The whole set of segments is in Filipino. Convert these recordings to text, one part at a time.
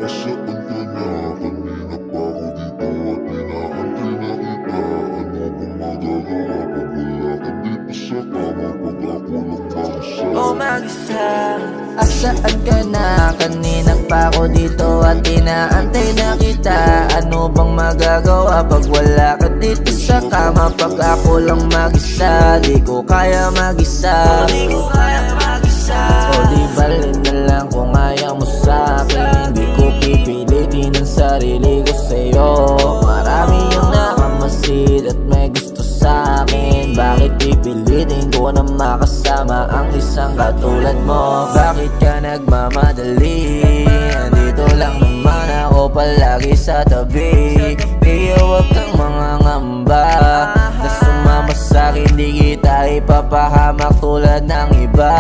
Nasaan ka na? Kanina pa ako dito at inaantay na kita. Ano bang magagawa pag wala ka dito sa kama? Pag ako lang mag-isa. O mag-isa, asaan ka na? Kanina pa ako dito at inaantay na kita. Ano bang magagawa pag wala ka dito sa kama? Pag ako lang mag-isa, di ko kaya mag-isa. Di ko kaya mag-isa. O di bali na lang kung ayaw mo sa'kin. Di ko pipilitin ang sarili ko sa'yo. Marami yung nakamasid at may gusto sa'kin. Bakit pipilitin ko na makasama ang isang katulad mo? Bakit ka nagmamadali? Andito lang naman ako palagi sa tabi. Kaya huwag kang mangangamba na sumama sa'kin. Di kita ipapahamak tulad ng iba.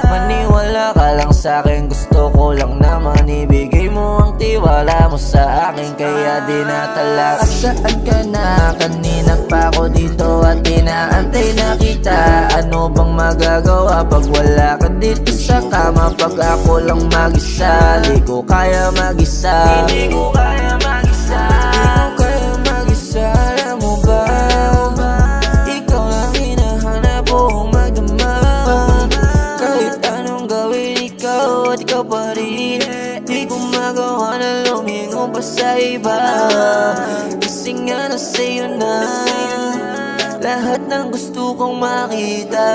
Maniwala ka lang sa'kin, gusto ko lang naman ibigay mo ang tiwala mo sa akin. Kaya di natalak. Saan ka na? Kanina pa ako dito at inaantay na kita. Ano bang magagawa pag wala ka dito sa kama? Pag ako lang mag-isa, di ko kaya mag-isa. Hindi ko kaya mag-isa. Di ko kaya mag-isa, alam mo ba? Ikaw lang hinahanap ko magdamag. Kahit anong gawin ikaw at ikaw pa rin. Di ko magawa na lumingon pa sa iba. Kasi nga nasa'yo na lahat ng gusto kong makita.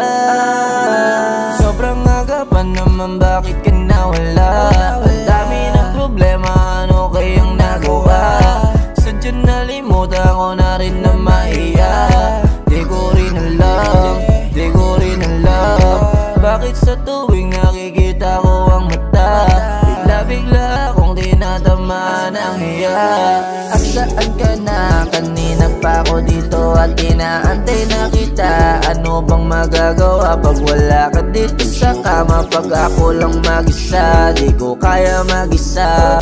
Sobrang aga pa naman, bakit ka nawala? Ang dami ng problema, ano kayang nagawa? Sadyang nalimutan ko na rin na mahiya. Di ko rin alam, di ko rin alam. Bakit sa tuwing nakikita ko ang mata, bigla-bigla akong tinatamaan ang hiya. At saan ka na? Kanina pa ako dito at inaantay na kita. Ano bang magagawa pag wala ka dito sa kama? Pag ako lang mag-isa, di ko kaya mag-isa.